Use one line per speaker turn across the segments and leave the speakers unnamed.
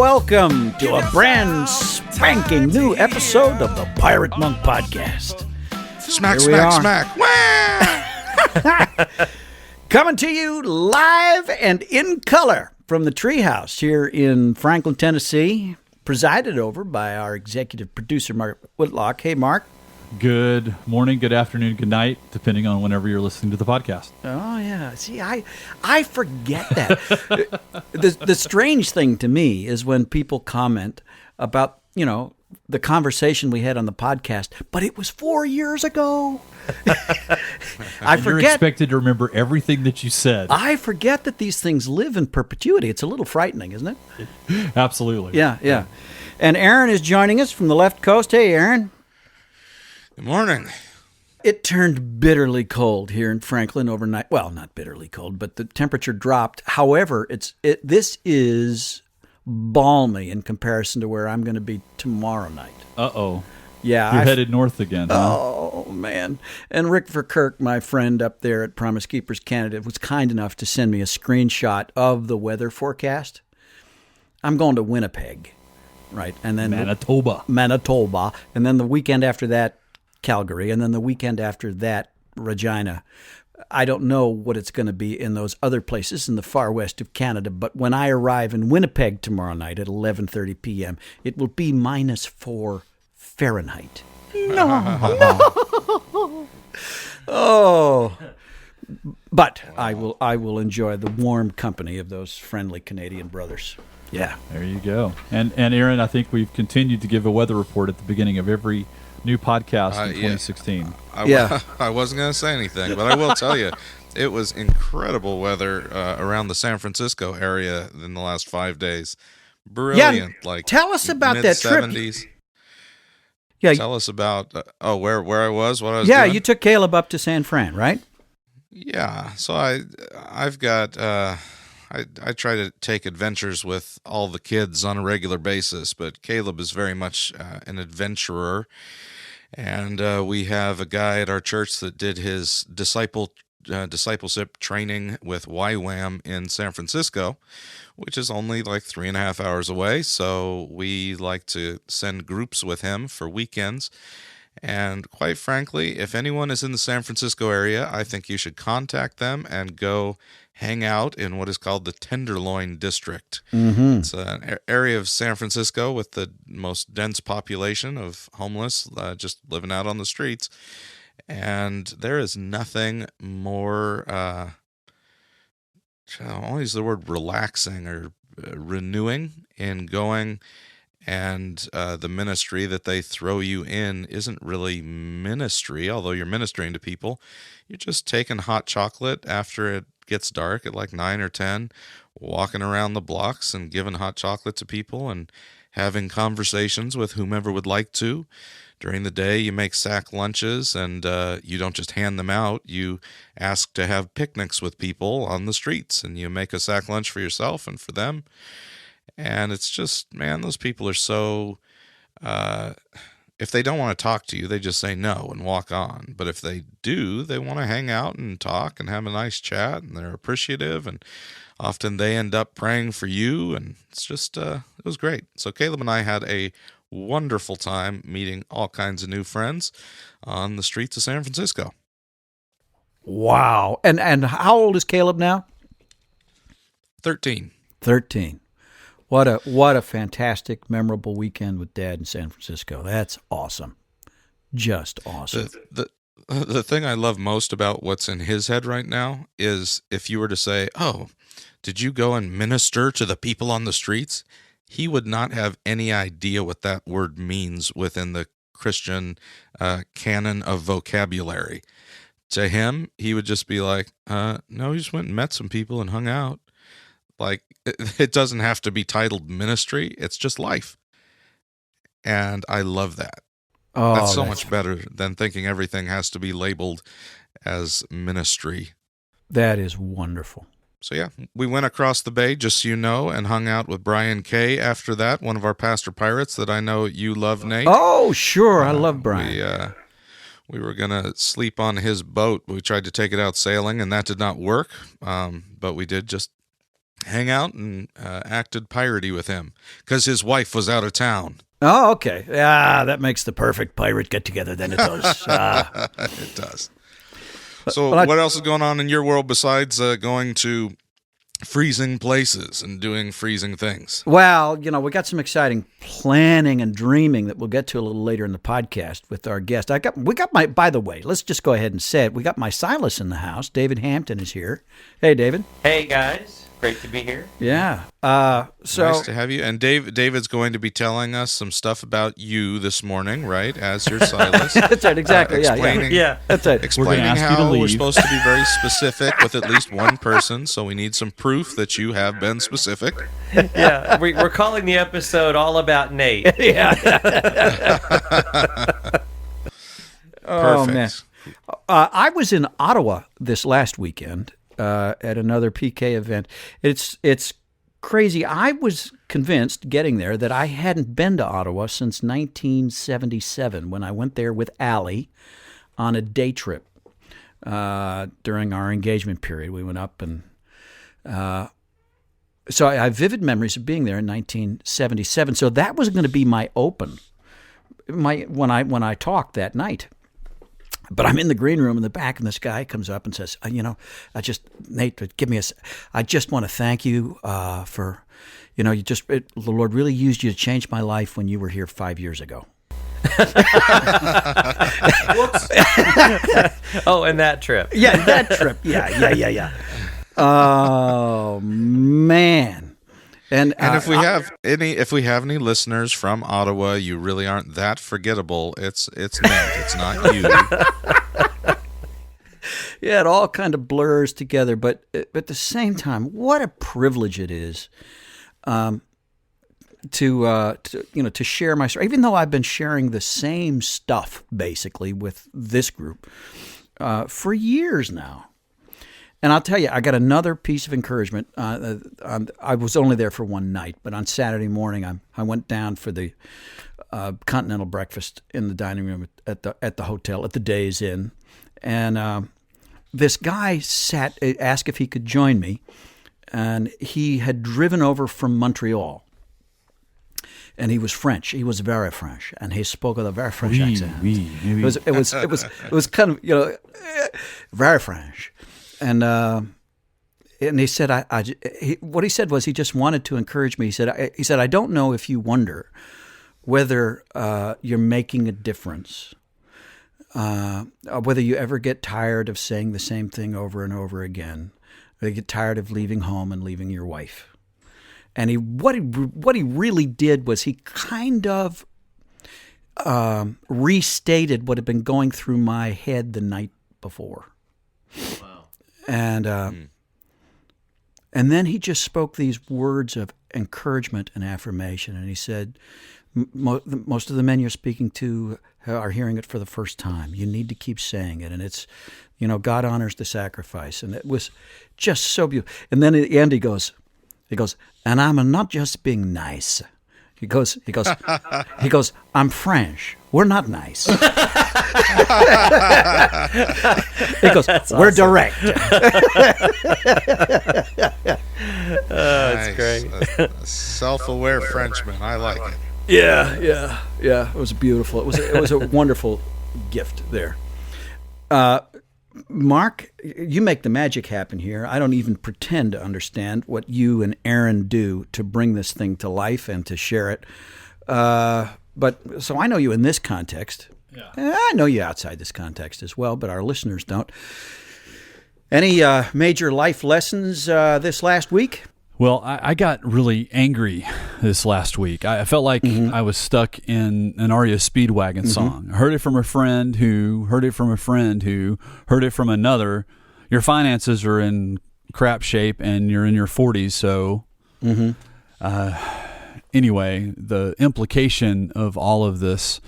welcome to a brand spanking new episode of the Pirate Monk Podcast.
Smack, smack, smack.
Coming to you live and in color from the Treehouse here in Franklin, Tennessee, presided over by our executive producer, Mark Whitlock. Hey, Mark.
Good morning, good afternoon, good night, depending on whenever you're listening to the podcast.
Oh, yeah. See, I forget that. The strange thing to me is when people comment about, the conversation we had on the podcast, but it was 4 years ago. I forget.
You're expected to remember everything that you said.
I forget that these things live in perpetuity. It's a little frightening, isn't it?
Absolutely.
Yeah. And Aaron is joining us from the left coast. Hey, Aaron.
Good morning.
It turned bitterly cold here in Franklin overnight. Well, not bitterly cold, but the temperature dropped. However, this is balmy in comparison to where I'm going to be tomorrow night.
Uh-oh.
Yeah.
You're headed north again, huh?
Oh, man. And Rick Verkirk, my friend up there at Promise Keepers Canada, was kind enough to send me a screenshot of the weather forecast. I'm going to Winnipeg, right? And then Manitoba. And then the weekend after that, Calgary, and then the weekend after that, Regina. I don't know what it's going to be in those other places in the far west of Canada, but when I arrive in Winnipeg tomorrow night at 11:30 p.m., it will be -4 Fahrenheit. No. Oh. But I will enjoy the warm company of those friendly Canadian brothers. Yeah.
There you go. And Aaron, I think we've continued to give a weather report at the beginning of every new podcast in 2016.
I wasn't going to say anything, but I will tell you, it was incredible weather around the San Francisco area in the last 5 days. Brilliant.
Yeah, tell us about that trip. Yeah,
tell us about where I was, what I was doing.
Yeah, you took Caleb up to San Fran, right?
Yeah. So I've got I try to take adventures with all the kids on a regular basis, but Caleb is very much an adventurer. And we have a guy at our church that did his discipleship training with YWAM in San Francisco, which is only like 3.5 hours away. So we like to send groups with him for weekends. And quite frankly, if anyone is in the San Francisco area, I think you should contact them and go hang out in what is called the Tenderloin District.
Mm-hmm.
It's an area of San Francisco with the most dense population of homeless just living out on the streets. And there is nothing more, I'll use the word relaxing or renewing in going. And the ministry that they throw you in isn't really ministry, although you're ministering to people. You're just taking hot chocolate after it gets dark at like 9 or 10, walking around the blocks and giving hot chocolate to people and having conversations with whomever would like to. During the day, you make sack lunches, and you don't just hand them out. You ask to have picnics with people on the streets, and you make a sack lunch for yourself and for them. And it's just, man, those people are so, if they don't want to talk to you, they just say no and walk on. But if they do, they want to hang out and talk and have a nice chat, and they're appreciative, and often they end up praying for you, and it's just, it was great. So Caleb and I had a wonderful time meeting all kinds of new friends on the streets of San Francisco.
Wow. And how old is Caleb now?
13.
What a fantastic, memorable weekend with Dad in San Francisco. That's awesome. Just awesome.
The thing I love most about what's in his head right now is if you were to say, "Oh, did you go and minister to the people on the streets?" He would not have any idea what that word means within the Christian canon of vocabulary. To him, he would just be like, no, he just went and met some people and hung out. Like, it doesn't have to be titled ministry. It's just life. And I love that.
Oh,
that's so much better than thinking everything has to be labeled as ministry.
That is wonderful.
So, yeah, we went across the bay, just so you know, and hung out with Brian Kay after that, one of our pastor pirates that I know you love, Nate.
Oh, sure. I love Brian.
We were going to sleep on his boat. We tried to take it out sailing, and that did not work. But we did just hang out and acted piratey with him because his wife was out of town.
Oh, okay. Yeah, that makes the perfect pirate get-together, then it does.
It does. So what else is going on in your world besides going to freezing places and doing freezing things?
Well, we got some exciting planning and dreaming that we'll get to a little later in the podcast with our guest. By the way, let's just go ahead and say it. We got my Silas in the house. David Hampton is here. Hey, David.
Hey, guys. Great to be here.
Yeah.
Nice to have you. And David's going to be telling us some stuff about you this morning, right? As your Silas.
That's right. Exactly.
Yeah.
That's right.
Explaining how we're supposed to be very specific with at least one person. So we need some proof that you have been specific.
Yeah. We're calling the episode all about Nate.
Yeah. Oh,
Perfect.
man. I was in Ottawa this last weekend at another PK event. It's crazy. I was convinced getting there that I hadn't been to Ottawa since 1977 when I went there with Allie on a day trip during our engagement period. We went up and so I have vivid memories of being there in 1977. So that was going to be my open when I talked that night. But I'm in the green room in the back, and this guy comes up and says, Nate, I just want to thank you for, the Lord really used you to change my life when you were here 5 years ago.
Whoops. Oh, and that trip.
Yeah, that trip. Yeah. Oh, man. And
if we have any listeners from Ottawa, you really aren't that forgettable. It's Nate. It's not you.
Yeah, it all kind of blurs together, but at the same time, what a privilege it is to share my story. Even though I've been sharing the same stuff basically with this group for years now. And I'll tell you, I got another piece of encouragement. I was only there for one night, but on Saturday morning, I went down for the continental breakfast in the dining room at the hotel at the Days Inn, and this guy asked if he could join me, and he had driven over from Montreal, and he was French. He was very French, and he spoke with a very French accent. It was kind of very French. And he said, what he said was he just wanted to encourage me. He said, I don't know if you wonder whether you're making a difference, whether you ever get tired of saying the same thing over and over again, or you get tired of leaving home and leaving your wife. And what he really did was he kind of restated what had been going through my head the night before.
Wow.
And then he just spoke these words of encouragement and affirmation. And he said, most of the men you're speaking to are hearing it for the first time. You need to keep saying it. And it's, God honors the sacrifice. And it was just so beautiful. And then at the end he goes, and I'm not just being nice. He goes, I'm French. We're not nice. He goes, we're
awesome.
direct.
That's great.
A self-aware Frenchman. I like it.
Yeah. It was beautiful. It was a wonderful gift there. Mark, you make the magic happen here. I don't even pretend to understand what you and Aaron do to bring this thing to life and to share it. But so I know you in this context.
Yeah.
I know you outside this context as well, but our listeners don't. Any major life lessons this last week?
Well, I got really angry this last week. I felt like I was stuck in an REO Speedwagon song. I heard it from a friend who heard it from a friend who heard it from another. Your finances are in crap shape and you're in your 40s, so anyway, the implication of all of this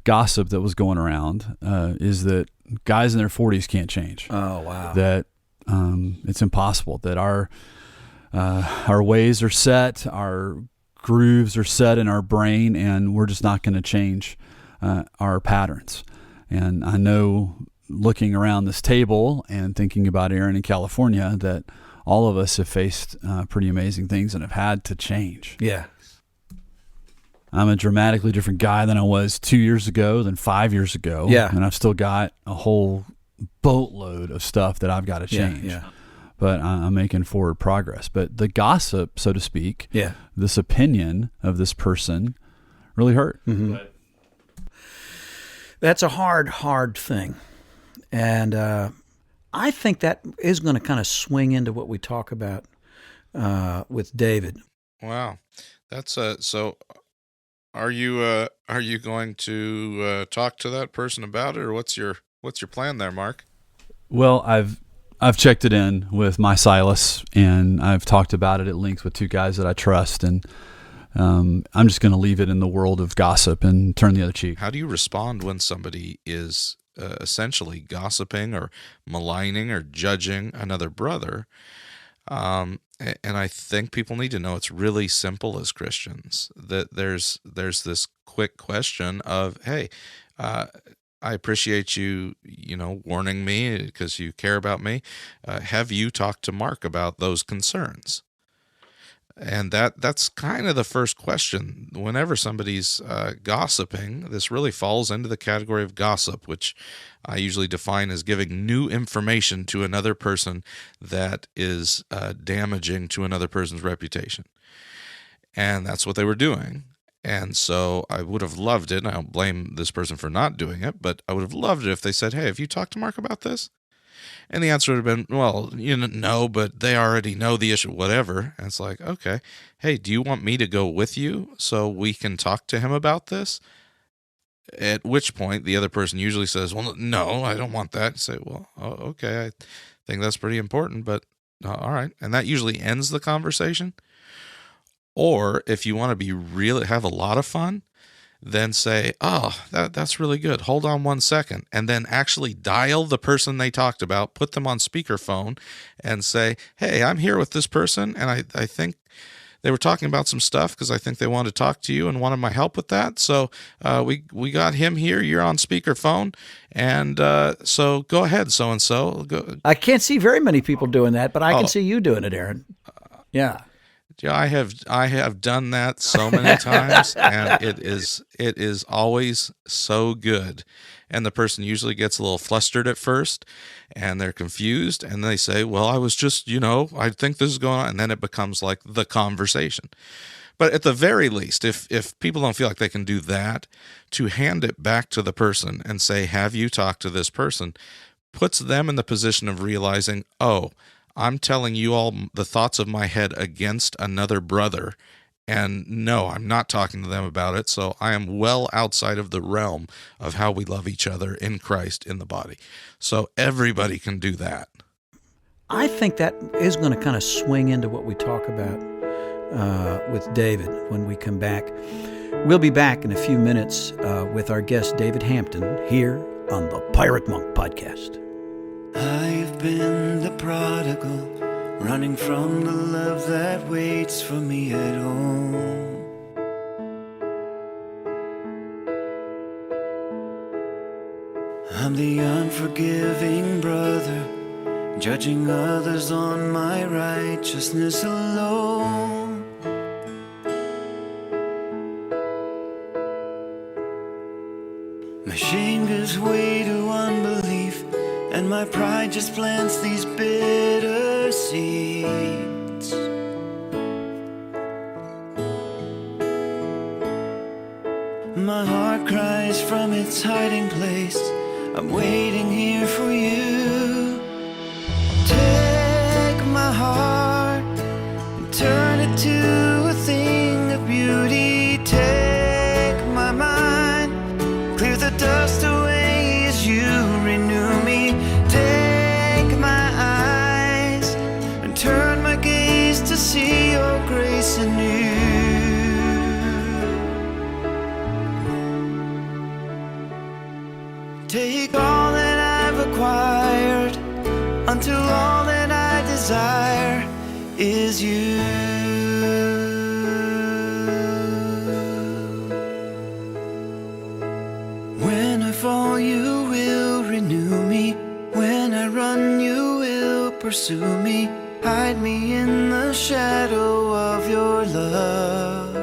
gossip that was going around is that guys in their 40s can't change.
Oh, wow.
That it's impossible, that our ways are set, our grooves are set in our brain, and we're just not going to change our patterns. And I know, looking around this table and thinking about Aaron in California, that all of us have faced pretty amazing things and have had to change.
Yeah.
I'm a dramatically different guy than I was 2 years ago, than 5 years ago.
Yeah.
And I've still got a whole boatload of stuff that I've got to change.
Yeah.
But I'm making forward progress. But the gossip, so to speak,
Yeah.
this opinion of this person really hurt.
Mm-hmm. That's a hard thing. And I think that is going to kind of swing into what we talk about with David.
Wow. That's so are you going to talk to that person about it, or what's your plan there, Mark?
Well, I've checked it in with my Silas, and I've talked about it at length with two guys that I trust, and I'm just going to leave it in the world of gossip and turn the other cheek.
How do you respond when somebody is essentially gossiping or maligning or judging another brother? And I think people need to know it's really simple as Christians, that there's this quick question of, hey, I appreciate you warning me because you care about me. Have you talked to Mark about those concerns? And that's kind of the first question. Whenever somebody's gossiping, this really falls into the category of gossip, which I usually define as giving new information to another person that is damaging to another person's reputation. And that's what they were doing. And so I would have loved it, and I don't blame this person for not doing it, but I would have loved it if they said, hey, have you talked to Mark about this? And the answer would have been, well, no, but they already know the issue, whatever. And it's like, okay, hey, do you want me to go with you so we can talk to him about this? At which point the other person usually says, well, no, I don't want that. You say, well, okay, I think that's pretty important, but all right. And that usually ends the conversation. Or if you want to be really have a lot of fun, then say, oh, that's really good. Hold on 1 second. And then actually dial the person they talked about, put them on speakerphone, and say, hey, I'm here with this person, and I think they were talking about some stuff because I think they wanted to talk to you and wanted my help with that. So we got him here. You're on speakerphone. And so go ahead, so-and-so.
I can't see very many people doing that, but I can see you doing it, Aaron. Yeah.
Yeah, I have done that so many times, and it is always so good. And the person usually gets a little flustered at first, and they're confused, and they say, well, I was just, I think this is going on, and then it becomes like the conversation. But at the very least, if people don't feel like they can do that, to hand it back to the person and say, have you talked to this person, puts them in the position of realizing, oh, I'm telling you all the thoughts of my head against another brother, and no, I'm not talking to them about it, so I am well outside of the realm of how we love each other in Christ in the body. So everybody can do that.
I think that is going to kind of swing into what we talk about with David when we come back. We'll be back in a few minutes with our guest, David Hampton, here on the Pirate Monk Podcast.
I've been the prodigal, running from the love that waits for me at home. I'm the unforgiving brother, judging others on my righteousness alone. My shame gives way to unbelief, and my pride just plants these bitter seeds. My heart cries from its hiding place, I'm waiting here for you. Take my heart and turn it to a thing of beauty. Take my mind, clear the dust away as you renew me. Take my eyes and turn my gaze to see your grace anew. Take all that I've acquired until all that I desire is you. When I fall, you will renew me. When I run, you will pursue me. hide me in the shadow of your love.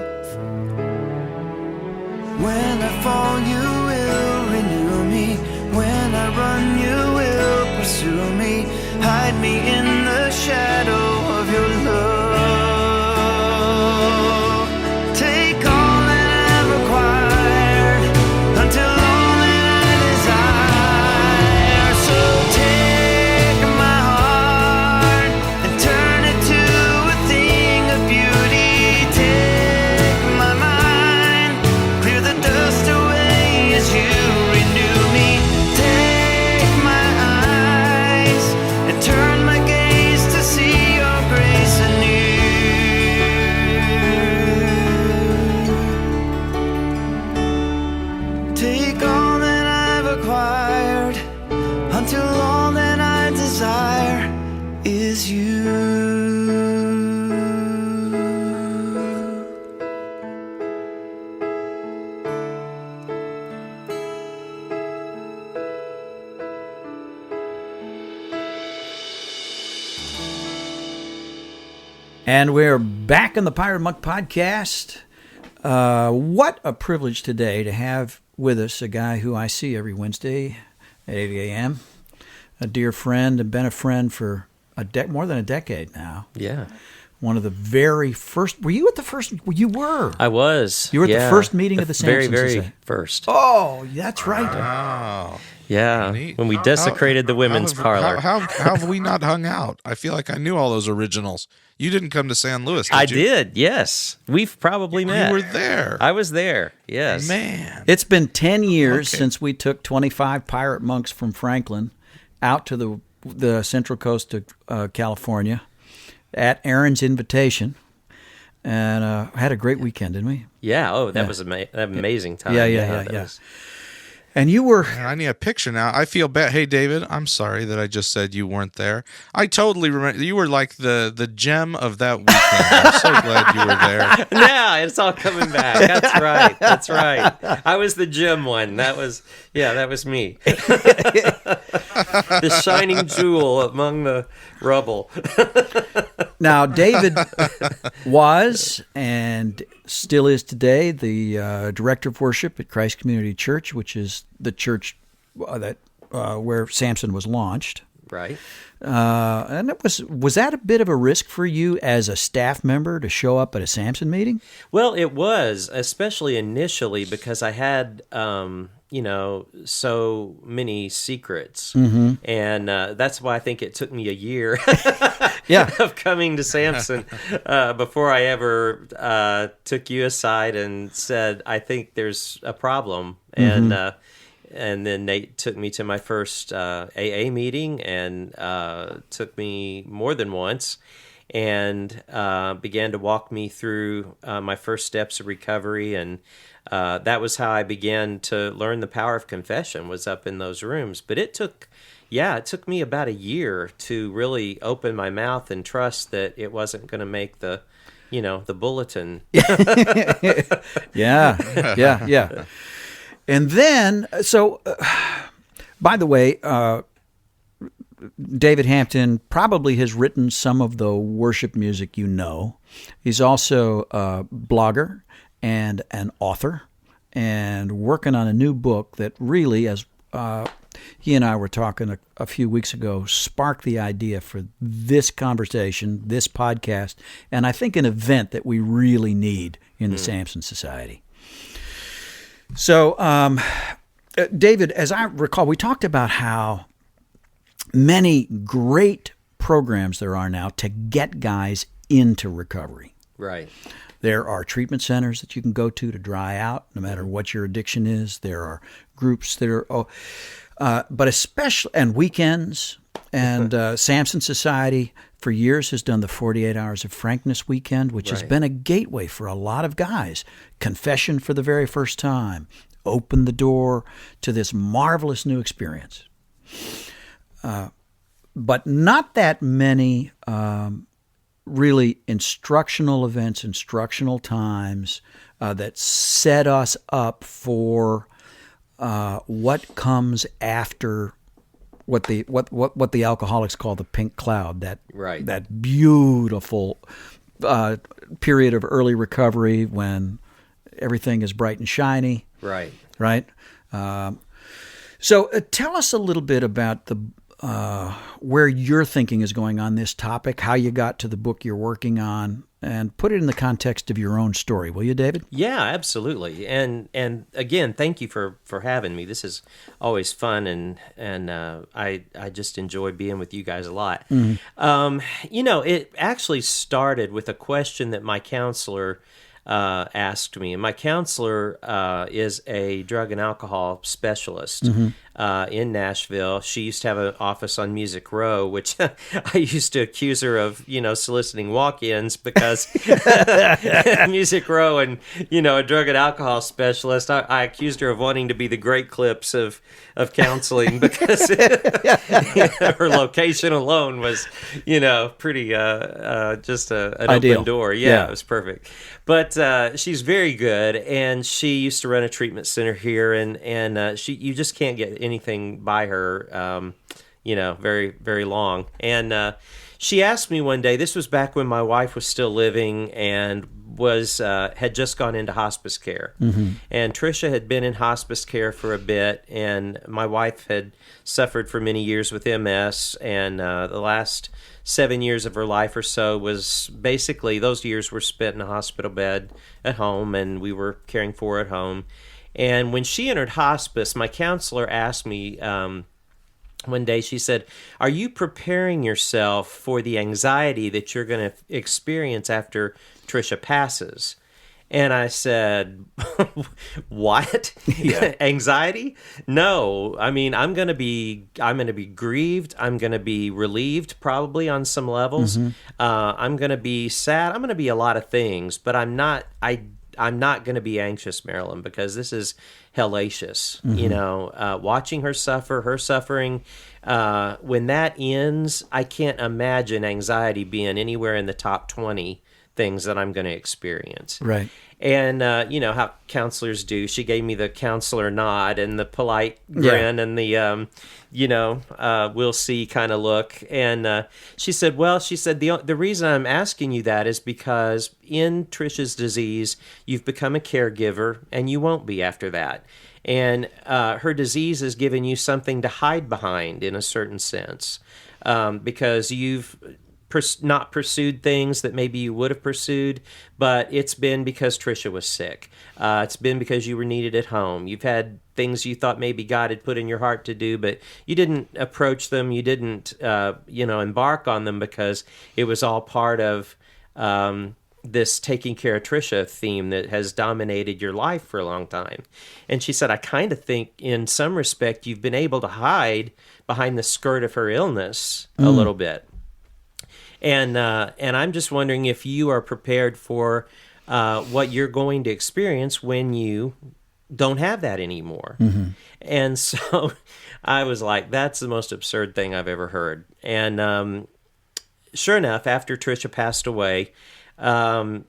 When I fall, you will renew me. When I run, you will pursue me. Hide me in the shadow of your love. Take all that I've acquired until all that I desire. So take my heart and turn it to a thing of beauty. Take my mind, clear the dust away as you renew me. Take my eyes and turn my gaze to see your grace anew. Take all that I've acquired until all that I desire is you.
And we're back in the Pirate Monk podcast. What a privilege today to have with us a guy who I see every Wednesday at 8 a.m., a dear friend and been a friend for more than a decade now.
Yeah.
One of the very first. Were you at the first? You were.
I was.
You were at the first meeting of the
very,
Samson
very
Society.
first.
Oh, that's right.
Wow.
Yeah,
Neat.
when we desecrated the women's parlor.
How have we not hung out? I feel like I knew all those originals. You didn't come to San Luis, did
I
you?
did, yes. We've probably met.
You were there.
I was there, yes.
Man.
It's been 10 years
Okay.
since we took 25 pirate monks from Franklin out to the Central Coast of California at Aaron's invitation, and had a great weekend, didn't we?
Yeah, that was an amazing time.
Yeah.
That was-
And you were.
Man, I need a picture now. I feel bad. Hey, David, I'm sorry that I just said you weren't there. I totally remember. You were like the gem of that weekend. I'm so glad you were there.
Yeah, it's all coming back. That's right. I was the gym one. That was me. The shining jewel among the rubble.
Now, David was and still is today the director of worship at Christ Community Church, which is the church where Samson was launched.
Right.
And it was that a bit of a risk for you as a staff member to show up at a Samson meeting?
Well, it was, especially initially, because I had, so many secrets. Mm-hmm. And that's why I think it took me a year of coming to Samson before I ever took you aside and said, I think there's a problem. Mm-hmm. And then Nate took me to my first AA meeting and took me more than once and began to walk me through my first steps of recovery. And that was how I began to learn the power of confession, was up in those rooms. But it took me about a year to really open my mouth and trust that it wasn't going to make the bulletin.
Yeah. And then, by the way, David Hampton probably has written some of the worship music you know. He's also a blogger and an author and working on a new book that really, as he and I were talking a few weeks ago, sparked the idea for this conversation, this podcast, and I think an event that we really need in the Samson Society. So, David, as I recall, we talked about how many great programs there are now to get guys into recovery.
Right.
There are treatment centers that you can go to dry out, no matter what your addiction is. There are groups that are, but especially, and weekends, and Samson Society for years has done the 48 Hours of Frankness weekend, which has been a gateway for a lot of guys. Confession for the very first time opened the door to this marvelous new experience. But not that many really instructional events, instructional times that set us up for what comes after what the alcoholics call the pink cloud,
Right.
that beautiful period of early recovery when everything is bright and shiny.
Right.
Right. So tell us a little bit about the where your thinking is going on this topic, how you got to the book you're working on, and put it in the context of your own story, will you, David?
Yeah, absolutely. And again, thank you for having me. This is always fun, and I just enjoy being with you guys a lot. It actually started with a question that my counselor asked me. And my counselor is a drug and alcohol specialist in Nashville. She used to have an office on Music Row, which I used to accuse her of, soliciting walk-ins because Music Row and, a drug and alcohol specialist, I accused her of wanting to be the Great Clips of counseling because her location alone was, pretty just an
ideal.
open door. Yeah, it was perfect. But she's very good, and she used to run a treatment center here, and you just can't get anything by her, very, very long. And she asked me one day, this was back when my wife was still living and had just gone into hospice care. And Tricia had been in hospice care for a bit, and my wife had suffered for many years with MS, and the last 7 years of her life or so was basically, those years were spent in a hospital bed at home, and we were caring for her at home. And when she entered hospice, my counselor asked me one day, she said, "Are you preparing yourself for the anxiety that you're going to experience after Tricia passes?" And I said, "What? Anxiety? No. I mean, I'm going to be grieved. I'm going to be relieved, probably on some levels. I'm going to be sad. I'm going to be a lot of things, but I'm not going to be anxious, Marilyn, because this is hellacious. Watching her suffer, her suffering. When that ends, I can't imagine anxiety being anywhere in the top 20 things that I'm going to experience."
Right.
And how counselors do. She gave me the counselor nod and the polite grin and the we'll see kind of look. And she said, the reason I'm asking you that is because in Tricia's disease, you've become a caregiver, and you won't be after that. And her disease has given you something to hide behind in a certain sense, because you've not pursued things that maybe you would have pursued, but it's been because Tricia was sick. It's been because you were needed at home. You've had things you thought maybe God had put in your heart to do, but you didn't approach them. You didn't, embark on them because it was all part of this taking care of Tricia theme that has dominated your life for a long time. And she said, I kind of think in some respect you've been able to hide behind the skirt of her illness a little bit. And I'm just wondering if you are prepared for what you're going to experience when you don't have that anymore. And so I was like, that's the most absurd thing I've ever heard. And sure enough, after Tricia passed away, I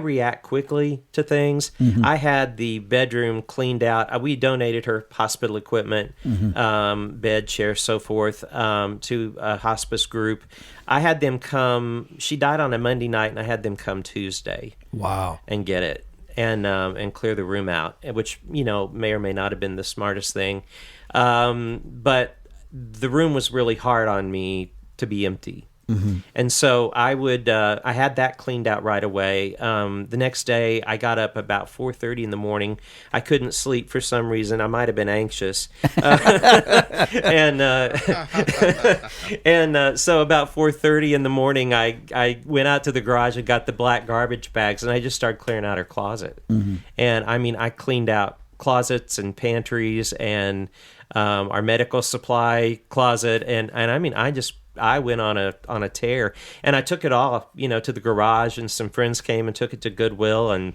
react quickly to things. I had the bedroom cleaned out. We donated her hospital equipment, bed, chair, so forth, to a hospice group. I had them come. She died on a Monday night, and I had them come Tuesday.
Wow!
And get it and clear the room out, which may or may not have been the smartest thing, but the room was really hard on me to be empty. And so I had that cleaned out right away. The next day, I got up about 4:30 in the morning. I couldn't sleep for some reason. I might have been anxious. And so about 4:30 in the morning, I went out to the garage and got the black garbage bags, and I just started clearing out her closet. And I cleaned out closets and pantries and our medical supply closet. And I went on a tear, and I took it all, to the garage, and some friends came and took it to Goodwill and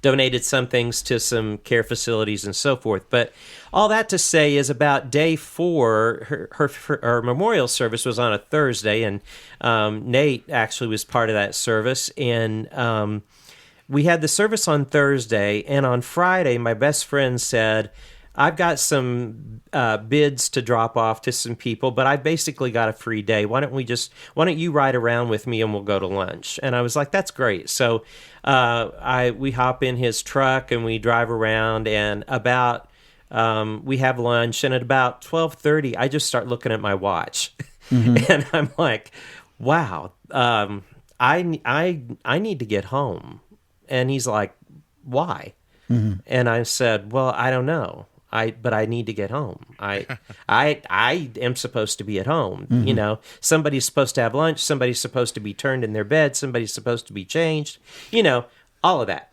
donated some things to some care facilities and so forth. But all that to say is about day 4, her memorial service was on a Thursday, and Nate actually was part of that service. And we had the service on Thursday, and on Friday, my best friend said, I've got some bids to drop off to some people, but I basically got a free day. Why don't you ride around with me and we'll go to lunch? And I was like, that's great. So we hop in his truck and we drive around, and we have lunch, and at about 12:30, I just start looking at my watch. And I'm like, wow, I need to get home. And he's like, why? And I said, well, I don't know. But I need to get home. I am supposed to be at home. You know, somebody's supposed to have lunch. Somebody's supposed to be turned in their bed. Somebody's supposed to be changed. You know, all of that.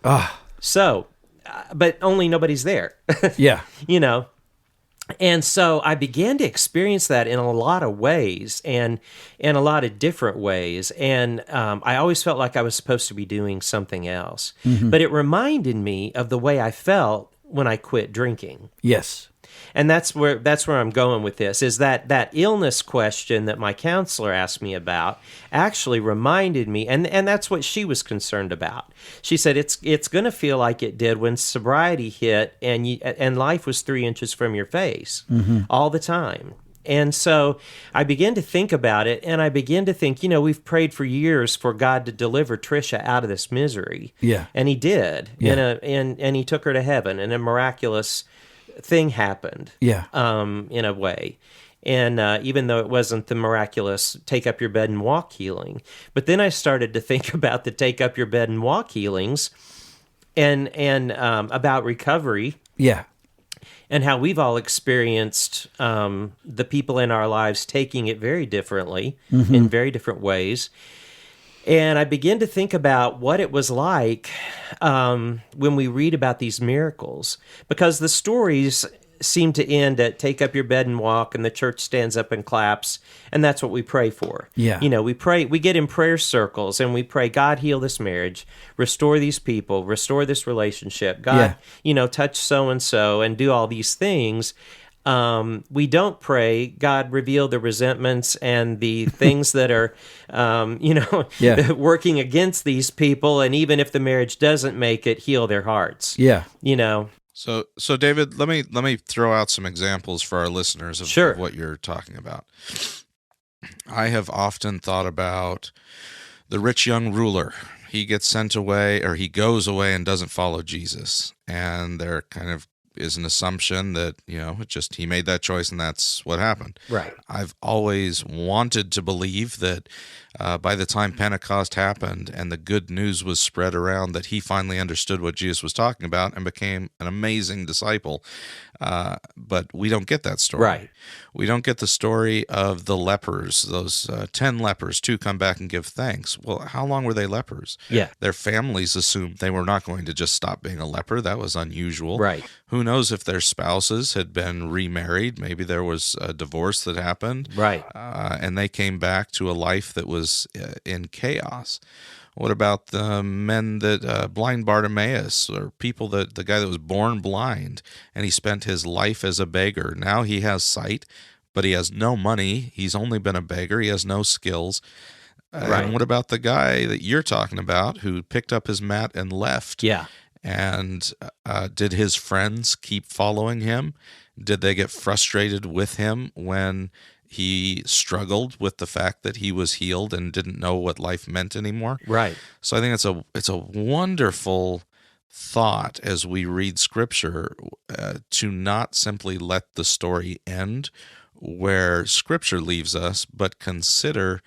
So, but only nobody's there.
Yeah.
You know. And so I began to experience that in a lot of ways, and in a lot of different ways. And I always felt like I was supposed to be doing something else. But it reminded me of the way I felt when I quit drinking.
Yes.
And that's where I'm going with this, is that illness question that my counselor asked me about actually reminded me, and that's what she was concerned about. She said it's going to feel like it did when sobriety hit and life was 3 inches from your face all the time. And so I began to think about it, and I began to think, you know, we've prayed for years for God to deliver Trisha out of this misery.
Yeah.
And he did.
Yeah.
And he took her to heaven, and a miraculous thing happened.
Yeah.
In a way. And even though it wasn't the miraculous take up your bed and walk healing. But then I started to think about the take up your bed and walk healings and about recovery.
Yeah.
And how we've all experienced the people in our lives taking it very differently, in very different ways. And I began to think about what it was like when we read about these miracles, because the stories seem to end at take up your bed and walk, and the church stands up and claps, and that's what we pray for.
Yeah.
You know, we get in prayer circles, and we pray, God, heal this marriage, restore these people, restore this relationship, God, you know, touch so-and-so, and do all these things. We don't pray, God, reveal the resentments and the things that are, working against these people, and even if the marriage doesn't make it, heal their hearts.
Yeah.
You know.
So David, let me throw out some examples for our listeners of what you're talking about. I have often thought about the rich young ruler. He gets sent away, or he goes away and doesn't follow Jesus, and there kind of is an assumption that, you know, he made that choice and that's what happened.
Right.
I've always wanted to believe that by the time Pentecost happened and the good news was spread around, that he finally understood what Jesus was talking about and became an amazing disciple. But we don't get that story.
Right.
We don't get the story of the lepers, those 10 lepers, 2 come back and give thanks. Well, how long were they lepers?
Yeah.
Their families assumed they were not going to just stop being a leper. That was unusual.
Right.
Who knows if their spouses had been remarried? Maybe there was a divorce that happened.
Right.
And they came back to a life that was in chaos. What about the men that blind Bartimaeus, or the guy that was born blind, and he spent his life as a beggar? Now he has sight, but he has no money. He's only been a beggar. He has no skills.
Right.
And what about the guy that you're talking about who picked up his mat and left?
Yeah.
And did his friends keep following him? Did they get frustrated with him when he struggled with the fact that he was healed and didn't know what life meant anymore?
Right.
So I think it's a wonderful thought as we read Scripture to not simply let the story end where Scripture leaves us, but consider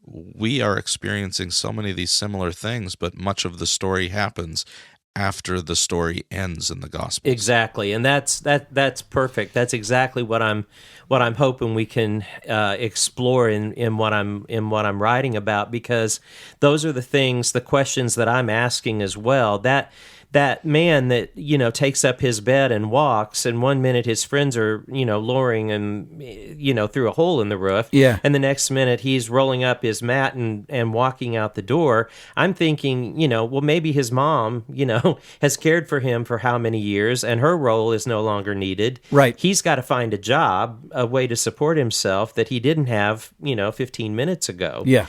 we are experiencing so many of these similar things, but much of the story happens after the story ends in the gospel.
Exactly, and that's perfect. That's exactly what I'm hoping we can explore in what I'm writing about, because those are the questions that I'm asking as well. That man that, you know, takes up his bed and walks, and one minute his friends are, you know, lowering him, you know, through a hole in the roof.
Yeah.
And the next minute he's rolling up his mat and walking out the door. I'm thinking, you know, well, maybe his mom, you know, has cared for him for how many years, and her role is no longer needed.
Right.
He's got to find a job, a way to support himself that he didn't have, you know, 15 minutes ago.
Yeah.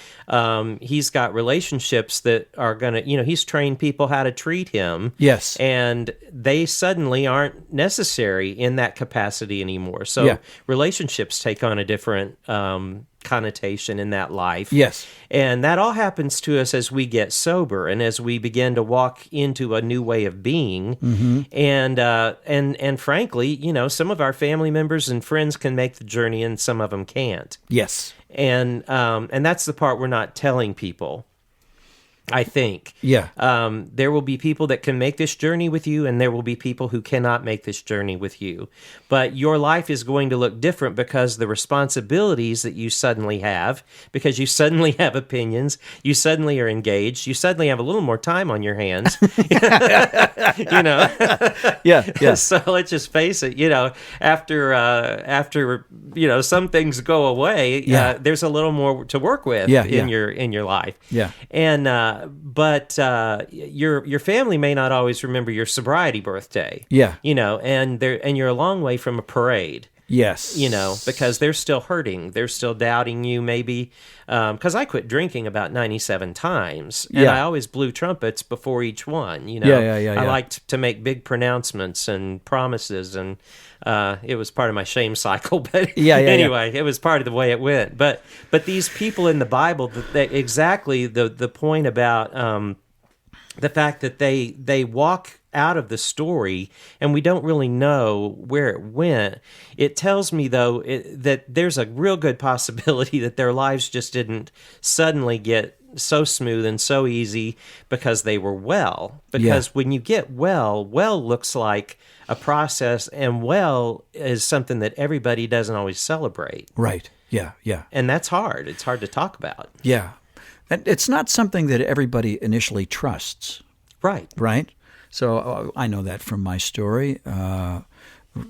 He's got relationships that are going to, you know, he's trained people how to treat him
Yes.
And they suddenly aren't necessary in that capacity anymore. So relationships take on a different connotation in that life.
Yes.
And that all happens to us as we get sober and as we begin to walk into a new way of being. And frankly, some of our family members and friends can make the journey and some of them can't.
Yes.
And that's the part we're not telling people, I think.
Yeah.
There will be people that can make this journey with you, and there will be people who cannot make this journey with you. But your life is going to look different because the responsibilities that you suddenly have, because you suddenly have opinions, you suddenly are engaged, you suddenly have a little more time on your hands.
Yeah.
So let's just face it, after some things go away, there's a little more to work with in your life.
Yeah.
And but your family may not always remember your sobriety birthday.
Yeah.
And you're a long way from a parade.
Yes.
Because they're still hurting. They're still doubting you, maybe. Because I quit drinking about 97 times, and I always blew trumpets before each one. I liked to make big pronouncements and promises, and it was part of my shame cycle. But anyway, it was part of the way it went. But these people in the Bible, exactly the point about the fact that they walk out of the story and we don't really know where it went. It tells me, though, that there's a real good possibility that their lives just didn't suddenly get so smooth and so easy because they were well. Because when you get well looks like a process, and well is something that everybody doesn't always celebrate.
Right. Yeah.
And that's hard. It's hard to talk about.
Yeah. And it's not something that everybody initially trusts. Right? So I know that from my story.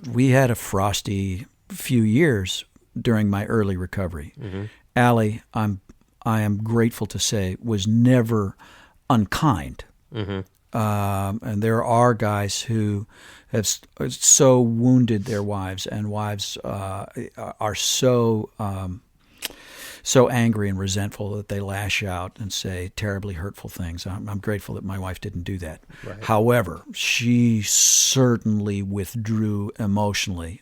We had a frosty few years during my early recovery. Allie, I am grateful to say, was never unkind. And there are guys who have so wounded their wives, and wives are so angry and resentful that they lash out and say terribly hurtful things. I'm grateful that my wife didn't do that. Right. However, she certainly withdrew emotionally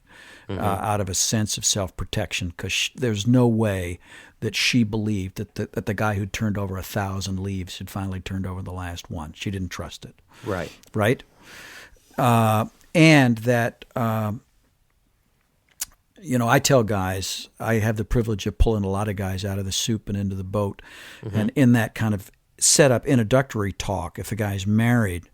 out of a sense of self-protection, because there's no way that she believed that the guy who turned over 1,000 leaves had finally turned over the last one. She didn't trust it. Right? And that... I tell guys, I have the privilege of pulling a lot of guys out of the soup and into the boat. And in that kind of setup, introductory talk, if a guy's married,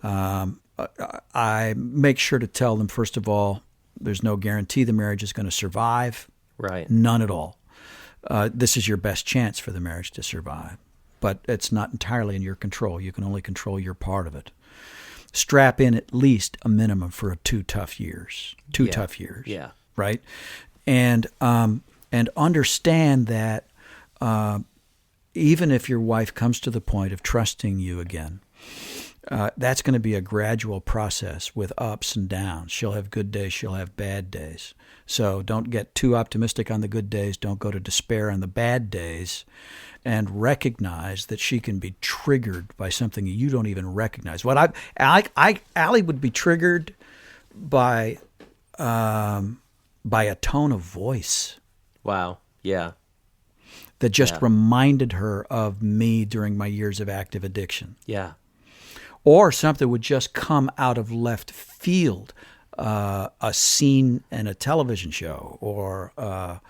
I make sure to tell them, first of all, there's no guarantee the marriage is going to survive.
Right.
None at all. This is your best chance for the marriage to survive. But it's not entirely in your control. You can only control your part of it. Strap in at least a minimum for 2 tough years. 2 tough years.
Yeah.
Right, and understand that even if your wife comes to the point of trusting you again, that's going to be a gradual process with ups and downs. She'll have good days, she'll have bad days. So don't get too optimistic on the good days. Don't go to despair on the bad days, and recognize that she can be triggered by something you don't even recognize. Allie would be triggered by a tone of voice.
Wow. Yeah.
That just reminded her of me during my years of active addiction.
Yeah.
Or something would just come out of left field, a scene in a television show, or a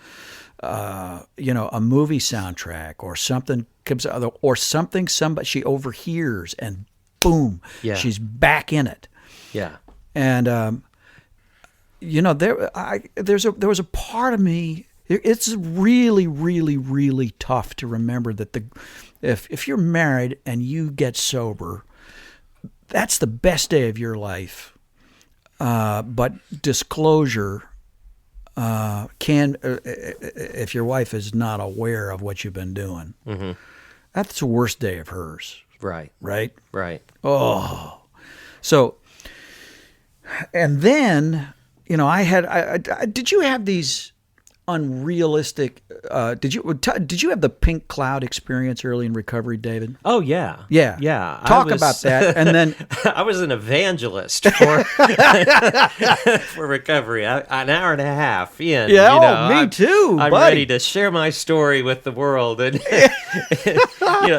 movie soundtrack, or something comes out, or something she overhears, and boom, she's back in it.
Yeah.
And there was a part of me. It's really, really, really tough to remember that if you're married and you get sober, that's the best day of your life. But disclosure can, if your wife is not aware of what you've been doing, that's the worst day of hers.
Right.
Oh, so, and then. I did you have these unrealistic. Did you have the pink cloud experience early in recovery, David?
Oh yeah,
Yeah. Talk about that, and then
I was an evangelist for for recovery. An hour and a half in.
Yeah, me too.
I'm
buddy.
ready to share my story with the world, and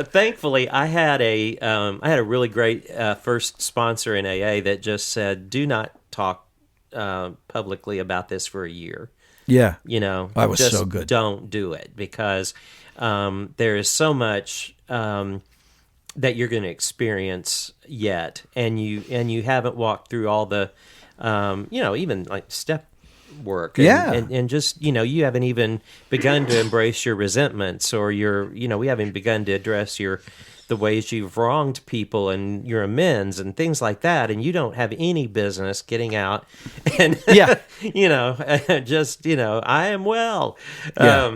thankfully, I had a really great first sponsor in AA that just said, "Do not talk publicly about this for a year."
Yeah.
I
was
just
so good.
Don't do it, because there is so much that you're going to experience yet, and you haven't walked through all the, even like step work, and just you haven't even begun to embrace your resentments, or we haven't begun to address the ways you've wronged people and your amends and things like that, and you don't have any business getting out and just I am well,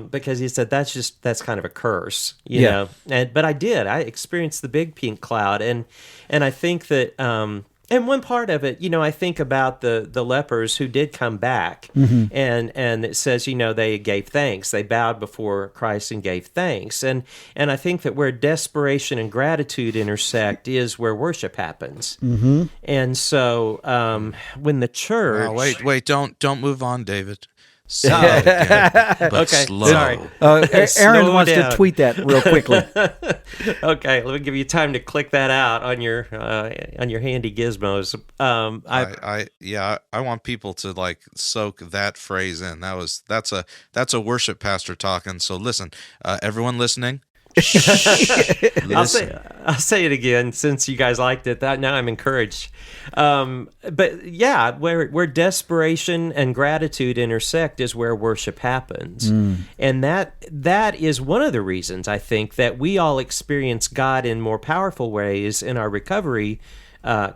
because he said that's kind of a curse, know. But I experienced the big pink cloud, and I think that and one part of it, I think about the lepers who did come back, and it says, they gave thanks. They bowed before Christ and gave thanks. And I think that where desperation and gratitude intersect is where worship happens. Mm-hmm. And so when the church...
Oh, wait, don't move on, David. Solid again, but
okay,
slow.
sorry.
Aaron wants to tweet that real quickly.
Okay, let me give you time to click that out on your handy gizmos.
I want people to soak that phrase in. That's a worship pastor talking. So listen, everyone listening.
I'll say it again, since you guys liked it. Now I'm encouraged. But yeah, where desperation and gratitude intersect is where worship happens, and that is one of the reasons I think that we all experience God in more powerful ways in our recovery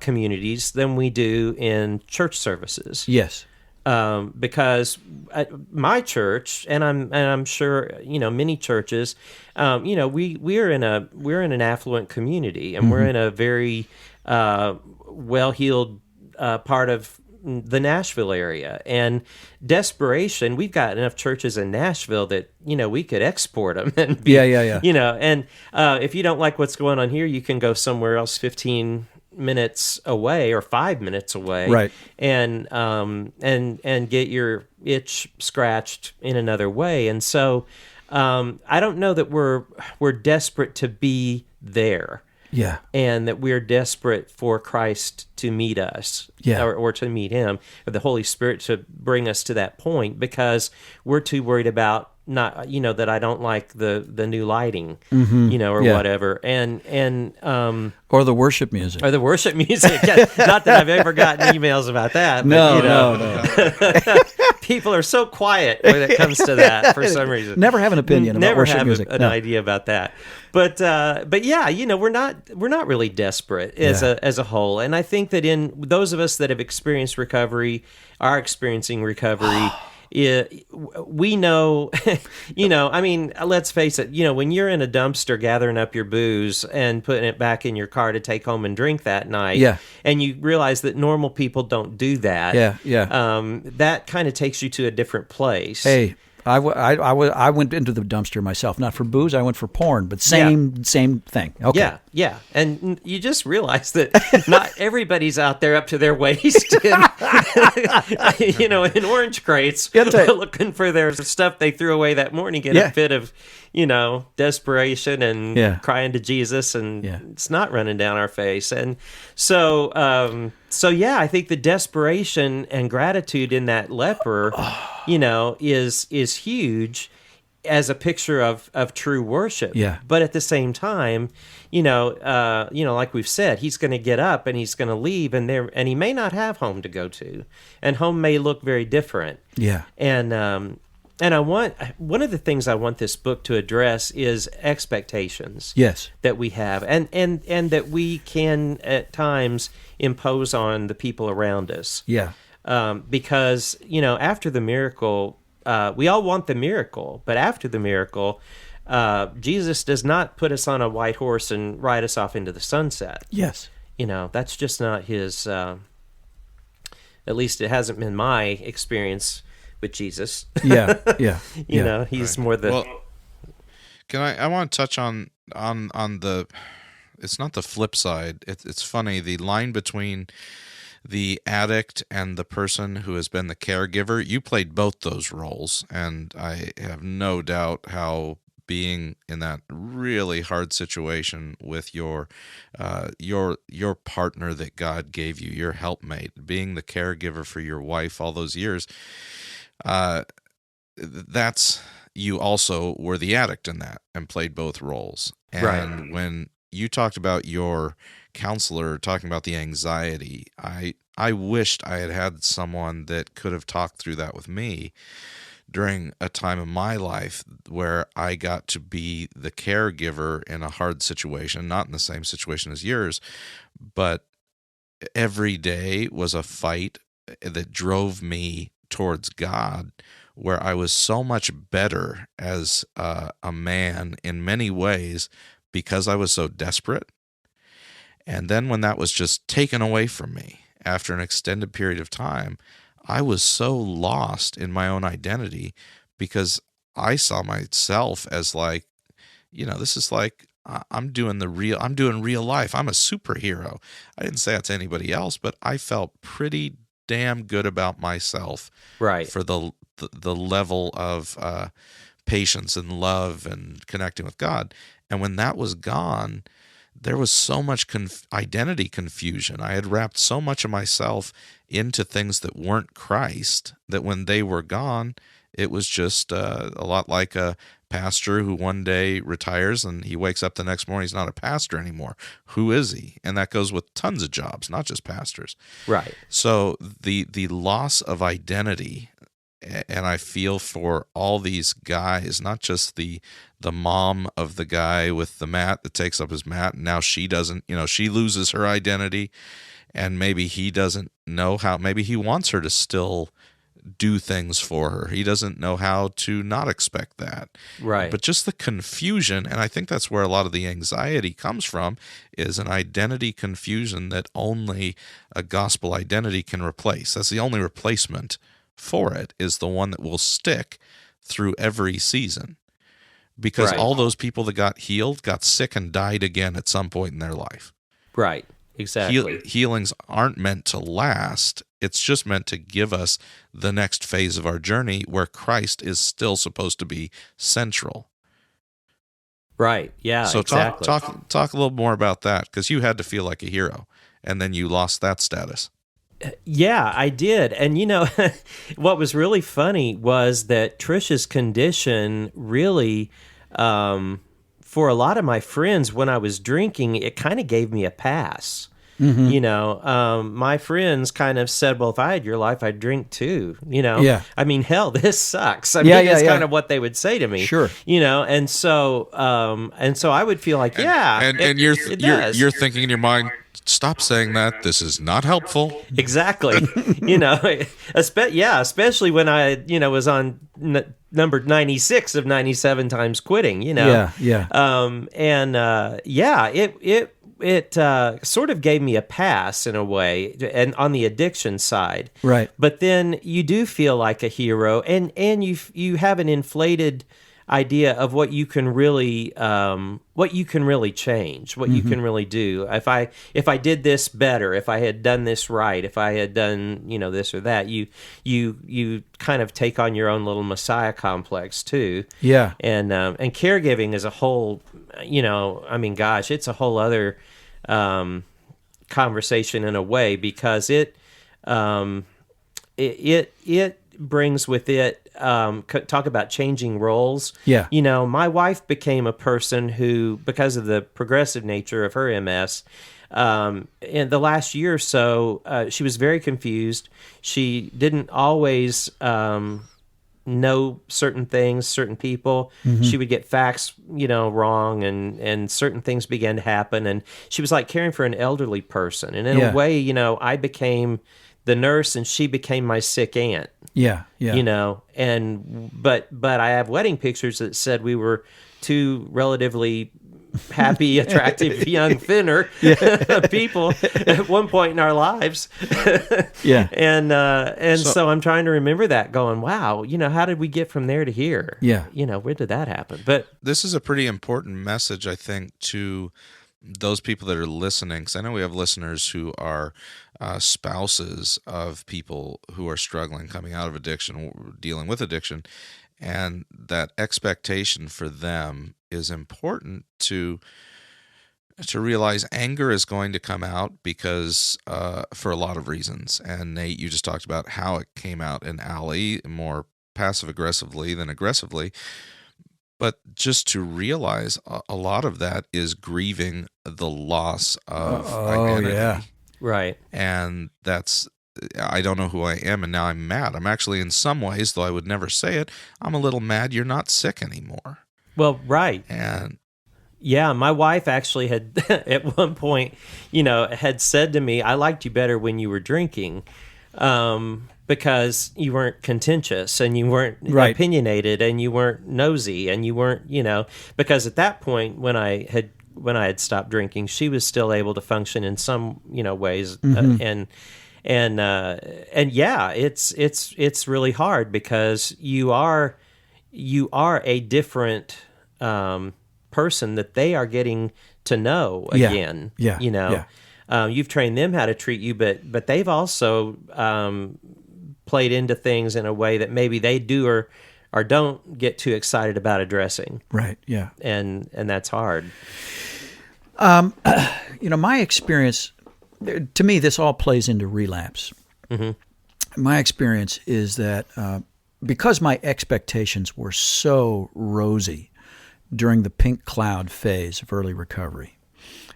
communities than we do in church services.
Yes.
Because at my church, and I'm sure many churches, we're in an affluent community, and we're in a very well-heeled part of the Nashville area. And desperation, we've got enough churches in Nashville that we could export them and be, and if you don't like what's going on here, you can go somewhere else 15 minutes away or 5 minutes away,
right?
And get your itch scratched in another way. And so I don't know that we're desperate to be there, and that we're desperate for Christ to meet us, or to meet Him, or the Holy Spirit to bring us to that point, because we're too worried about not that I don't like the new lighting, or whatever, and
or the worship music,
Not that I've ever gotten emails about that. But,
no.
People are so quiet when it comes to that for some reason.
Never have an opinion about worship music.
Never have an idea about that. But yeah, we're not really desperate as a whole. And I think that in those of us that have experienced recovery, are experiencing recovery. We know, let's face it, when you're in a dumpster gathering up your booze and putting it back in your car to take home and drink that night, and you realize that normal people don't do that, that kind of takes you to a different place.
Hey, I went into the dumpster myself, not for booze. I went for porn, but same thing. Okay.
Yeah. And you just realize that not everybody's out there up to their waist in orange crates looking for their stuff they threw away that morning in a fit of, desperation and crying to Jesus, and it's not running down our face. And so, I think the desperation and gratitude in that leper, is huge as a picture of true worship.
Yeah.
But at the same time, like we've said, he's going to get up and he's going to leave, and he may not have home to go to, and home may look very different.
Yeah.
And one of the things I want this book to address is expectations.
Yes.
That we have, and that we can at times impose on the people around us.
Yeah.
Because after the miracle, we all want the miracle, but after the miracle, Jesus does not put us on a white horse and ride us off into the sunset.
Yes.
That's just not his. At least it hasn't been my experience with Jesus.
Yeah, yeah.
You know, he's more the.
Well, I want to touch on the. It's not the flip side. It's funny, the line between the addict and the person who has been the caregiver. You played both those roles, and I have no doubt how being in that really hard situation with your partner that God gave you, your helpmate, being the caregiver for your wife all those years, that's, you also were the addict in that and played both roles. And
Right.
when you talked about your counselor talking about the anxiety, I wished I had someone that could have talked through that with me during a time in my life where I got to be the caregiver in a hard situation, not in the same situation as yours, but every day was a fight that drove me towards God, where I was so much better as a man in many ways because I was so desperate. And then when that was just taken away from me after an extended period of time, I was so lost in my own identity because I saw myself as like, this is like, I'm doing real life. I'm a superhero. I didn't say that to anybody else, but I felt pretty damn good about myself.
Right.
For the level of patience and love and connecting with God. And when that was gone, there was so much identity confusion. I had wrapped so much of myself into things that weren't Christ that when they were gone, it was just a lot like a pastor who one day retires and he wakes up the next morning, he's not a pastor anymore. Who is he? And that goes with tons of jobs, not just pastors.
Right.
So the loss of identity, and I feel for all these guys, not just the mom of the guy with the mat that takes up his mat, and now she doesn't, she loses her identity, and maybe he doesn't know how, maybe he wants her to still do things for her. He doesn't know how to not expect that.
Right.
But just the confusion, and I think that's where a lot of the anxiety comes from, is an identity confusion that only a gospel identity can replace. That's the only replacement for it, is the one that will stick through every season. Because
Right.
all those people that got healed got sick and died again at some point in their life.
Right. Exactly.
Healings aren't meant to last. It's just meant to give us the next phase of our journey where Christ is still supposed to be central.
Right. Yeah.
So
exactly.
talk a little more about that, because you had to feel like a hero, and then you lost that status.
Yeah, I did. And what was really funny was that Trisha's condition really, for a lot of my friends, when I was drinking, it kind of gave me a pass. Mm-hmm. My friends kind of said, well, if I had your life, I'd drink too,
Yeah.
I mean, hell, this sucks. I
Yeah,
mean,
yeah,
that's
yeah.
kind of what they would say to me.
Sure.
And so I would feel like,
And you're
does.
you're thinking in your mind, stop saying that. This is not helpful.
Exactly. Especially when I, was on number 96 of 97 times quitting,
Yeah, yeah.
It sort of gave me a pass in a way, and on the addiction side.
Right.
But then you do feel like a hero, and you have an inflated idea of what you can really change, what you can really do. If I did this better, if I had done this right, if I had done this or that, you kind of take on your own little Messiah complex too.
Yeah.
And caregiving as a whole, gosh, it's a whole other conversation in a way, because it brings with it, talk about changing roles.
Yeah.
My wife became a person who, because of the progressive nature of her MS, in the last year or so, she was very confused. She didn't always know certain things, certain people. Mm-hmm. She would get facts, wrong, and certain things began to happen. And she was like caring for an elderly person. And in a way, I became the nurse and she became my sick aunt.
Yeah, yeah.
But I have wedding pictures that said we were two relatively happy, attractive young thinner people at one point in our lives.
Yeah.
And so I'm trying to remember that, going, wow, how did we get from there to here?
Yeah.
Where did that happen? But
This is a pretty important message, I think, to those people that are listening, because I know we have listeners who are spouses of people who are struggling, coming out of addiction, dealing with addiction, and that expectation for them is important to realize. Anger is going to come out because for a lot of reasons. And Nate, you just talked about how it came out in Allie, more passive aggressively than aggressively. But just to realize a lot of that is grieving the loss of identity.
Yeah.
right.
And that's, I don't know who I am, and now I'm mad. I'm actually, in some ways, though I would never say it, I'm a little mad you're not sick anymore.
Well, right.
And
Yeah, my wife actually had at one point, had said to me, I liked you better when you were drinking, because you weren't contentious and you weren't opinionated and you weren't nosy and you weren't, because at that point when I had stopped drinking, she was still able to function in some, ways. And yeah, it's really hard because you are a different, person that they are getting to know again. You've trained them how to treat you, but they've also played into things in a way that maybe they do or don't get too excited about addressing.
Right. Yeah.
And that's hard.
My experience, to me, this all plays into relapse. Mm-hmm. My experience is that because my expectations were so rosy during the pink cloud phase of early recovery,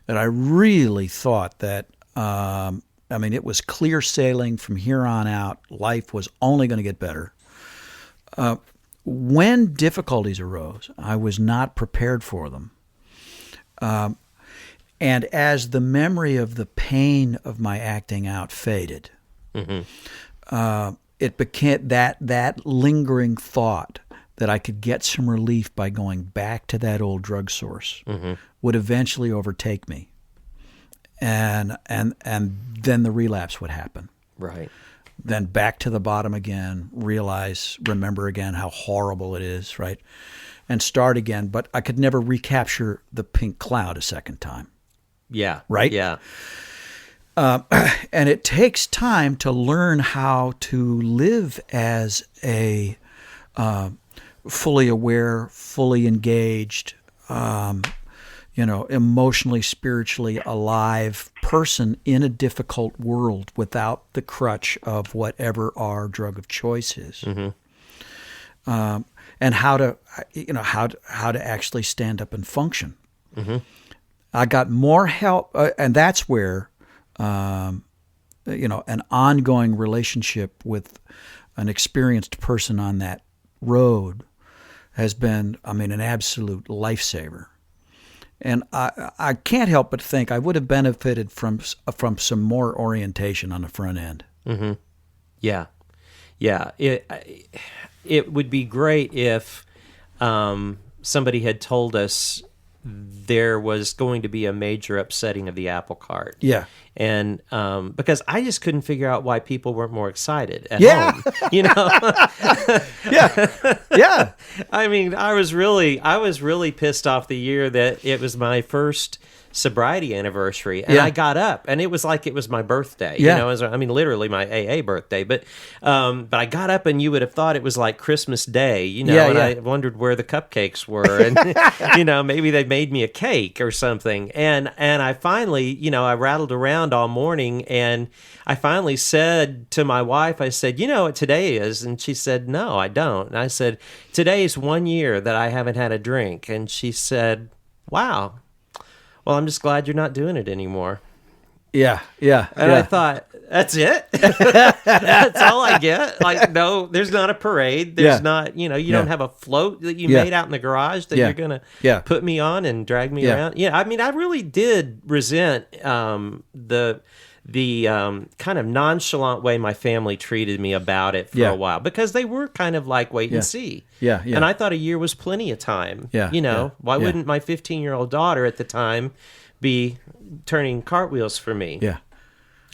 that I really thought that, it was clear sailing from here on out. Life was only going to get better. When difficulties arose, I was not prepared for them. And as the memory of the pain of my acting out faded, it became that lingering thought that I could get some relief by going back to that old drug source would eventually overtake me. And then the relapse would happen.
Right.
Then back to the bottom again, remember again how horrible it is, right? And start again. But I could never recapture the pink cloud a second time.
Yeah.
Right?
Yeah.
And it takes time to learn how to live as a fully aware, fully engaged, emotionally, spiritually alive person in a difficult world without the crutch of whatever our drug of choice is. And how to actually stand up and function. I got more help, and that's where, an ongoing relationship with an experienced person on that road has been, an absolute lifesaver. And I can't help but think I would have benefited from some more orientation on the front end.
Mm-hmm. Yeah. Yeah. It would be great if somebody had told us there was going to be a major upsetting of the apple cart.
Yeah.
And because I just couldn't figure out why people weren't more excited at home.
Yeah.
I was really pissed off the year that it was my first sobriety anniversary, and I got up, and it was like it was my birthday. Literally my AA birthday. But I got up, and you would have thought it was like Christmas Day, I wondered where the cupcakes were, and maybe they made me a cake or something. And I finally, I rattled around all morning, and I finally said to my wife, I said, you know what today is? And she said, no, I don't. And I said, today is 1 year that I haven't had a drink. And she said, wow. Well, I'm just glad you're not doing it anymore.
Yeah.
And I thought, that's it? That's all I get? Like, no, there's not a parade. There's not, you don't have a float that you made out in the garage that you're going to put me on and drag me around. Yeah, I really did resent the the kind of nonchalant way my family treated me about it for a while, because they were kind of like wait and see.
Yeah.
And I thought a year was plenty of time.
Yeah.
Why wouldn't my 15-year-old daughter at the time be turning cartwheels for me?
Yeah.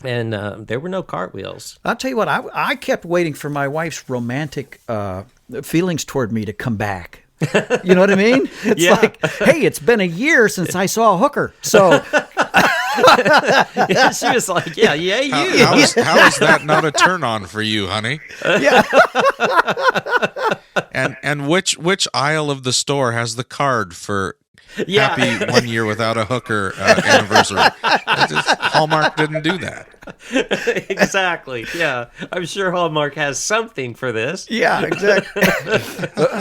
And there were no cartwheels.
I'll tell you what, I kept waiting for my wife's romantic feelings toward me to come back. You know what I mean? It's like, hey, it's been a year since I saw a hooker. So
she was like, you.
How is that not a turn on for you, honey?
Yeah.
And which aisle of the store has the card for happy 1 year without a hooker anniversary? Hallmark didn't do that.
Exactly. Yeah. I'm sure Hallmark has something for this.
Yeah, exactly.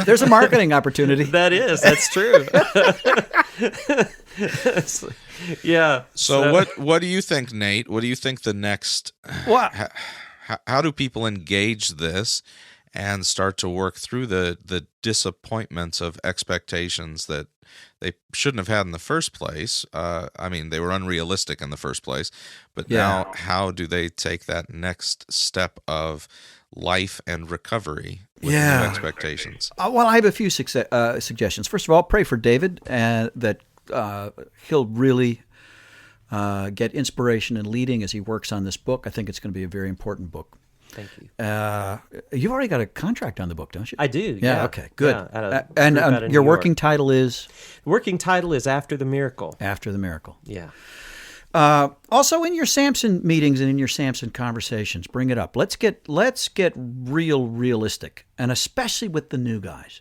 There's a marketing opportunity.
That's true. Yeah.
So what do you think, Nate? What do you think the next how do people engage this and start to work through the disappointments of expectations that they shouldn't have had in the first place? I mean, they were unrealistic in the first place, but now how do they take that next step of life and recovery with new expectations?
Well, I have a few suggestions. First of all, pray for David that he'll really get inspiration and leading as he works on this book. I think it's going to be a very important book.
Thank you.
You've already got a contract on the book, don't you?
I do.
Yeah. Okay. Good.
Yeah,
and your working title is?
The working title is After the Miracle.
After the Miracle.
Yeah.
Also, in your Samson meetings and in your Samson conversations, bring it up. Let's get realistic, and especially with the new guys,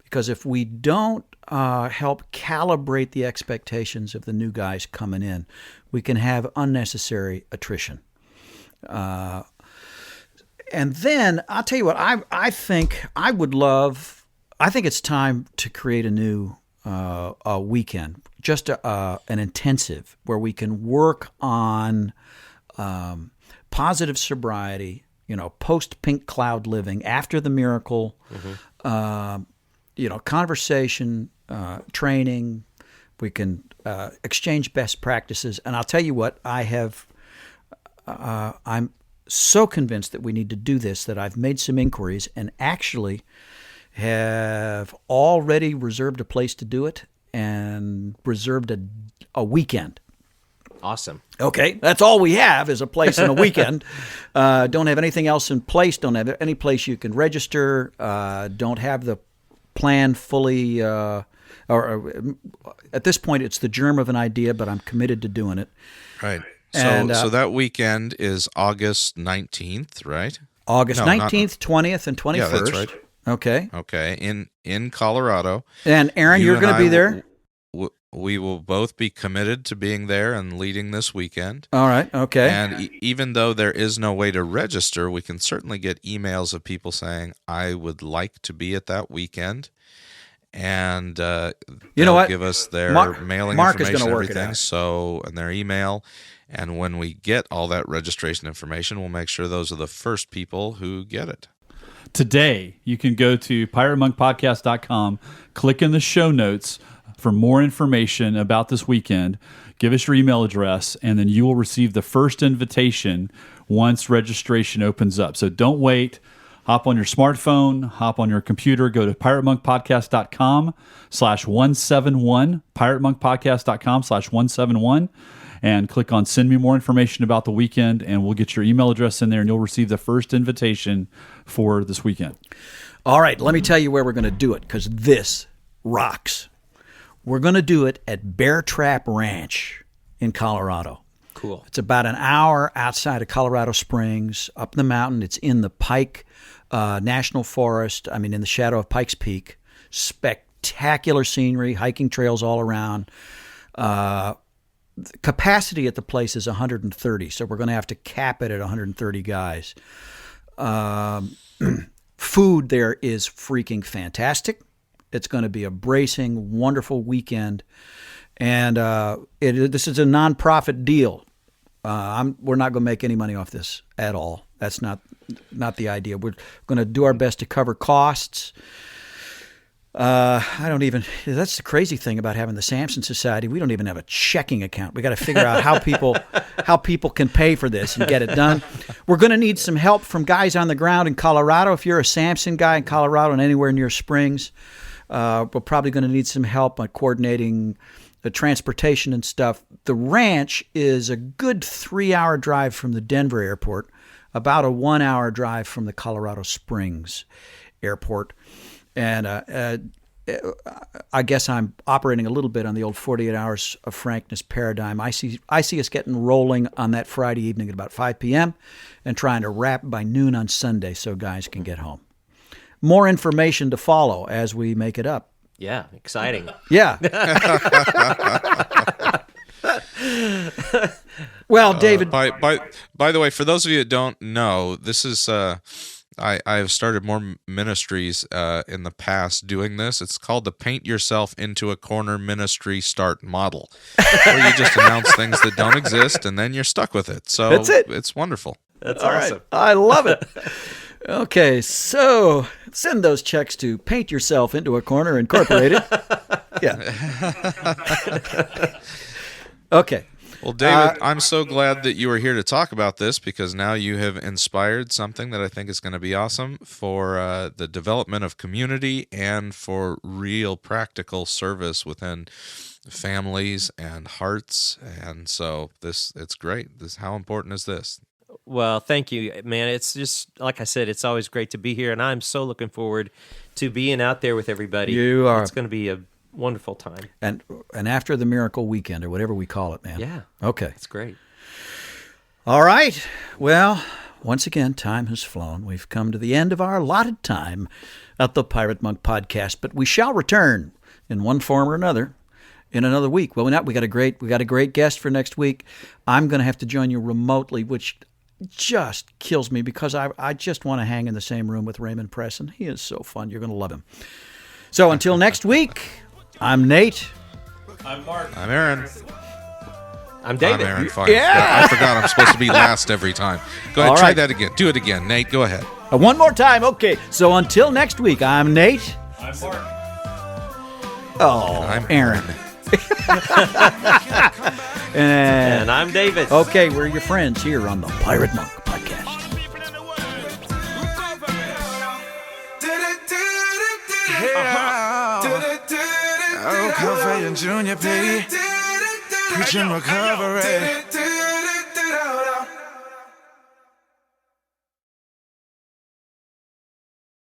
because if we don't help calibrate the expectations of the new guys coming in, we can have unnecessary attrition. And then I'll tell you what, I think it's time to create a new a weekend, just an intensive where we can work on positive sobriety, post pink cloud living, after the miracle, conversation, training. We can exchange best practices. And I'll tell you what, I'm so convinced that we need to do this that I've made some inquiries and actually have already reserved a place to do it and reserved a weekend.
Awesome.
Okay, that's all we have is a place and a weekend. Don't have anything else in place. Don't have any place you can register. Don't have the plan fully. Or at this point, it's the germ of an idea, but I'm committed to doing it.
Right. So that weekend is August 19th, right?
August 19th, 20th, and 21st.
Yeah, that's right.
Okay.
Okay. In Colorado.
And Aaron, you're going to be there?
We will both be committed to being there and leading this weekend.
All right. Okay.
And even though there is no way to register, we can certainly get emails of people saying, I would like to be at that weekend. And
you know what?
Give us their mailing
Mark
information
is going to work
and everything.
it out.
And their email. And when we get all that registration information, we'll make sure those are the first people who get it.
Today, you can go to piratemonkpodcast.com, click in the show notes for more information about this weekend. Give us your email address, and then you will receive the first invitation once registration opens up. So don't wait. Hop on your smartphone, hop on your computer, go to piratemonkpodcast.com/171, piratemonkpodcast.com/171, and click on send me more information about the weekend, and we'll get your email address in there, and you'll receive the first invitation for this weekend.
All right, let me tell you where we're going to do it, because this rocks. We're going to do it at Bear Trap Ranch in Colorado.
Cool.
It's about an hour outside of Colorado Springs, up the mountain. It's in the Pike National Forest, in the shadow of Pikes Peak. Spectacular scenery, hiking trails all around. Capacity at the place is 130, so we're going to have to cap it at 130 guys. Food there is freaking fantastic. It's going to be a bracing, wonderful weekend, and this is a nonprofit deal. We're not going to make any money off this at all. That's not the idea. We're going to do our best to cover costs. I don't even. That's the crazy thing about having the Samson Society. We don't even have a checking account. We got to figure out how people can pay for this and get it done. We're going to need some help from guys on the ground in Colorado. If you're a Samson guy in Colorado and anywhere near Springs, we're probably going to need some help on coordinating the transportation and stuff. The ranch is a good 3-hour drive from the Denver airport, about a 1-hour drive from the Colorado Springs airport. And I guess I'm operating a little bit on the old 48 hours of frankness paradigm. I see us getting rolling on that Friday evening at about 5 p.m. and trying to wrap by noon on Sunday so guys can get home. More information to follow as we make it up.
Yeah, exciting.
Yeah. Well, David.
By the way, for those of you that don't know, this is I have started more ministries in the past doing this. It's called the Paint Yourself into a Corner Ministry Start Model, where you just announce things that don't exist and then you're stuck with it. So
that's it.
It's wonderful.
That's
All
awesome.
Right. I love it. Okay, so send those checks to Paint Yourself into a Corner Incorporated. Yeah. Okay.
Well, David, I'm so glad that you are here to talk about this, because now you have inspired something that I think is going to be awesome for the development of community and for real practical service within families and hearts. And so it's great. How important is this?
Well, thank you, man. It's just, like I said, it's always great to be here, and I'm so looking forward to being out there with everybody.
You are.
It's going to be a wonderful time.
And after the Miracle Weekend, or whatever we call it, man.
Yeah.
Okay.
It's great.
All right. Well, once again, time has flown. We've come to the end of our allotted time at the Pirate Monk Podcast, but we shall return in one form or another in another week. Well, we got a great guest for next week. I'm going to have to join you remotely, which just kills me, because I just want to hang in the same room with Raymond Presson. He is so fun. You're going to love him. So until next week, I'm Nate.
I'm Mark.
I'm Aaron.
I'm David.
I'm Aaron. Fine.
Yeah.
I forgot I'm supposed to be last every time. Go ahead,
All
try
right.
that again. Do it again. Nate, go ahead.
One more time. Okay. So until next week, I'm Nate.
I'm Mark.
Oh,
I'm
Aaron.
And I'm David.
Okay, we're your friends here on the Pirate Monk Podcast.
Oh, Coffee and Junior B, preaching recovery.